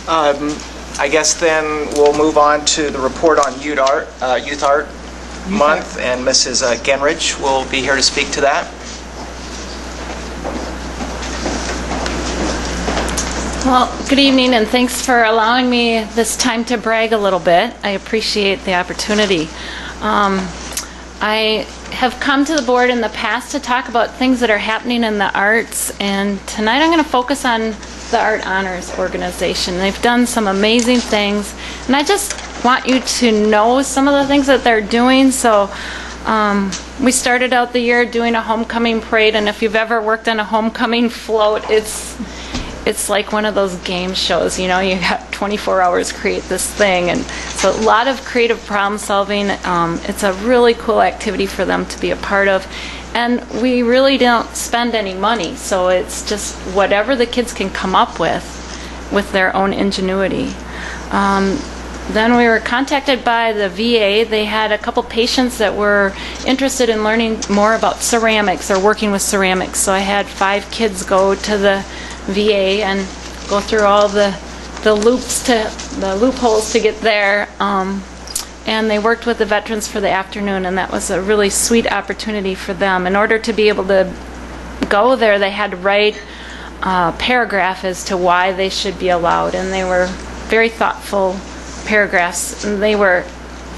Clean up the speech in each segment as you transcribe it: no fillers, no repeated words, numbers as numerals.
I guess then we'll move on to the report on Youth Art Month, and Mrs. Genrich will be here to speak to that. Well, good evening, and thanks for allowing me this time to brag a little bit. I appreciate the opportunity. I have come to the board in the past to talk about things that are happening in the arts, and tonight I'm going to focus on the Art Honors Organization. They've done some amazing things, and I just want you to know some of the things that they're doing. So we started out the year doing a homecoming parade, and if you've ever worked on a homecoming float, it's like one of those game shows, you know, you got 24 hours to create this thing, and so a lot of creative problem solving. It's a really cool activity for them to be a part of, and we really don't spend any money, so it's just whatever the kids can come up with their own ingenuity. Then we were contacted by the VA. They had a couple patients that were interested in learning more about ceramics or working with ceramics, so I had 5 kids go to the VA and go through all the loopholes to get there, and they worked with the veterans for the afternoon, and that was a really sweet opportunity for them. In order to be able to go there, they had to write a paragraph as to why they should be allowed, and they were very thoughtful paragraphs, and they were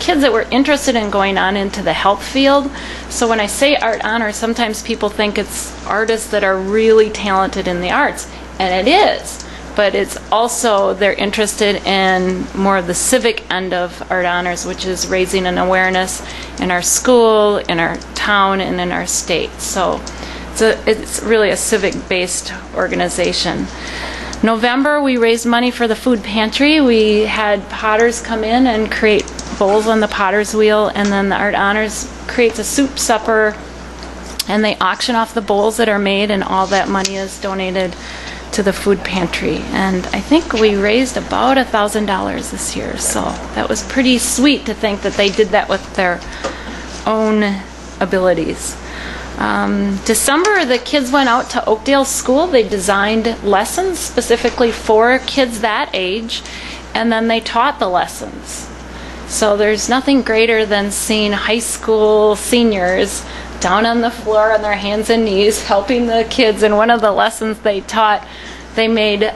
kids that were interested in going on into the health field. So when I say Art Honors, sometimes people think it's artists that are really talented in the arts, and it is, but it's also they're interested in more of the civic end of Art Honors, which is raising an awareness in our school, in our town, and in our state. So it's really a civic-based organization. November, we raised money for the food pantry. We had potters come in and create bowls on the potter's wheel, and then the Art Honors creates a soup supper, and they auction off the bowls that are made, and all that money is donated to the food pantry. And I think we raised about $1,000 this year, so that was pretty sweet to think that they did that with their own abilities. December, the kids went out to Oakdale School. They designed lessons specifically for kids that age, and then they taught the lessons. So there's nothing greater than seeing high school seniors down on the floor on their hands and knees helping the kids. And one of the lessons they taught, they made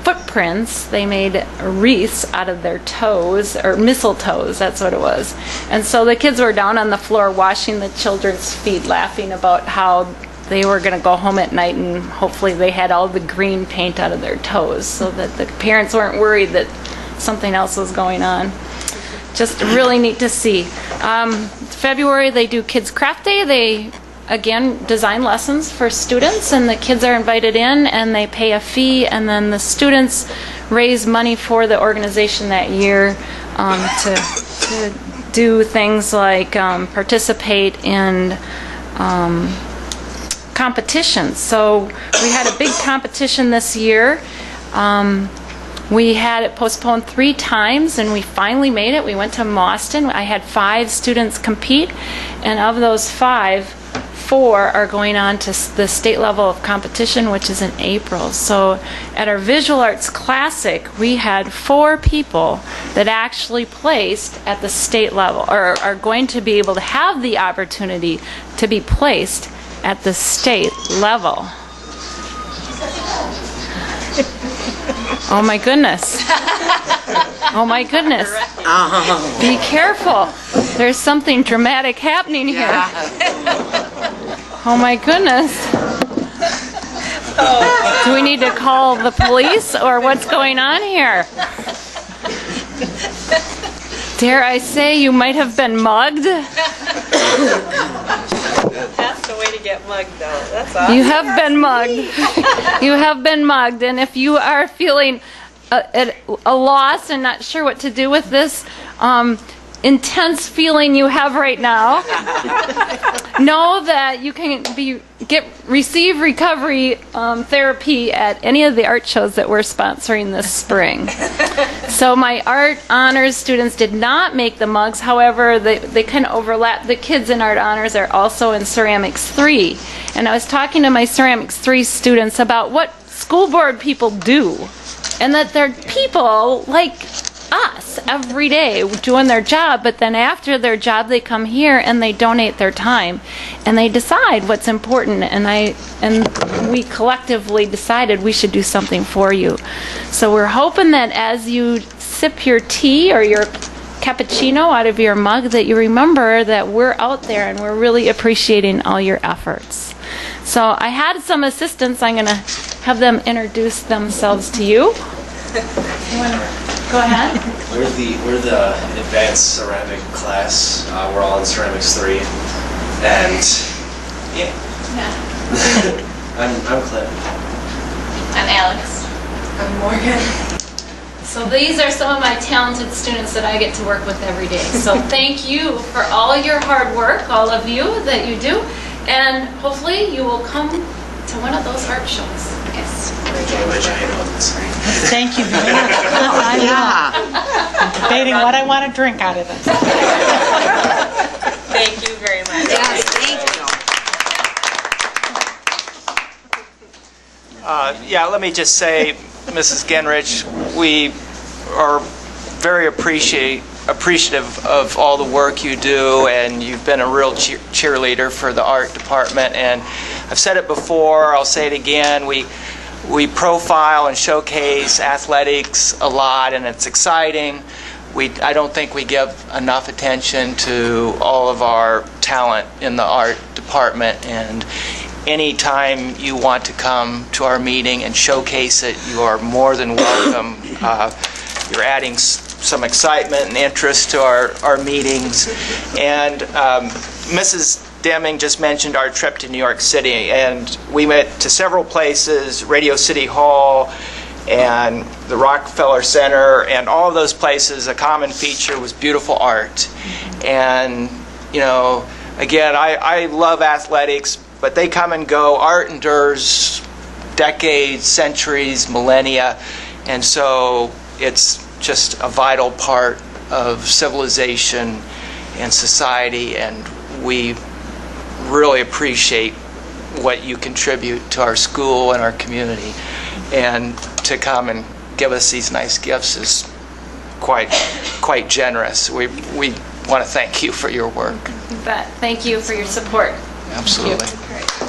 footprints. They made wreaths out of their toes, or mistletoes, that's what it was. And so the kids were down on the floor washing the children's feet, laughing about how they were going to go home at night and hopefully they had all the green paint out of their toes so that the parents weren't worried that something else was going on. Just really neat to see. February, they do Kids Craft Day. They again design lessons for students, and the kids are invited in and they pay a fee, and then the students raise money for the organization that year to do things like participate in competitions. So we had a big competition this year. We had it postponed 3 times, and we finally made it. We went to Mauston. I had 5 students compete, and of those 5, 4 are going on to the state level of competition, which is in April. So at our Visual Arts Classic, we had 4 people that actually placed at the state level, or are going to be able to have the opportunity to be placed at the state level. Oh my goodness. Oh my goodness. Be careful. There's something dramatic happening here. Oh my goodness. Do we need to call the police, or what's going on here? Dare I say you might have been mugged? That's the way to get mugged, though. That's awesome. You have been mugged. You have been mugged, and if you are feeling at a loss and not sure what to do with this intense feeling you have right now, know that you can receive recovery therapy at any of the art shows that we're sponsoring this spring. So my Art Honors students did not make the mugs. However, they kind of overlap. The kids in Art Honors are also in Ceramics 3. And I was talking to my Ceramics 3 students about what school board people do and that they're people like us every day doing their job, but then after their job they come here and they donate their time and they decide what's important, and we collectively decided we should do something for you. So we're hoping that as you sip your tea or your cappuccino out of your mug, that you remember that we're out there and we're really appreciating all your efforts. So I had some assistants. I'm going to have them introduce themselves to you. You want to go ahead? We're the advanced ceramic class. We're all in ceramics 3, and yeah. I'm Clint. I'm Alex. I'm Morgan. So these are some of my talented students that I get to work with every day. So thank you for all your hard work, all of you that you do, and hopefully you will come to one of those art shows. Yes. Thank you very much. I'm debating what I want to drink out of this. Thank you very much. Yes, thank you. Yeah, let me just say, Mrs. Genrich, we are very appreciative of all the work you do, and you've been a real cheerleader for the art department. And I've said it before, I'll say it again, we profile and showcase athletics a lot, and it's exciting. I don't think we give enough attention to all of our talent in the art department, and anytime you want to come to our meeting and showcase it, you are more than welcome. You're adding some excitement and interest to our meetings. And Mrs. Deming just mentioned our trip to New York City, and we went to several places, Radio City Hall and the Rockefeller Center, and all of those places, a common feature was beautiful art. And, you know, again, I love athletics, but they come and go. Art endures decades, centuries, millennia, and so it's just a vital part of civilization and society, and we really appreciate what you contribute to our school and our community. And to come and give us these nice gifts is quite generous. We want to thank you for your work. But thank you for your support. Absolutely. Thank you. Great.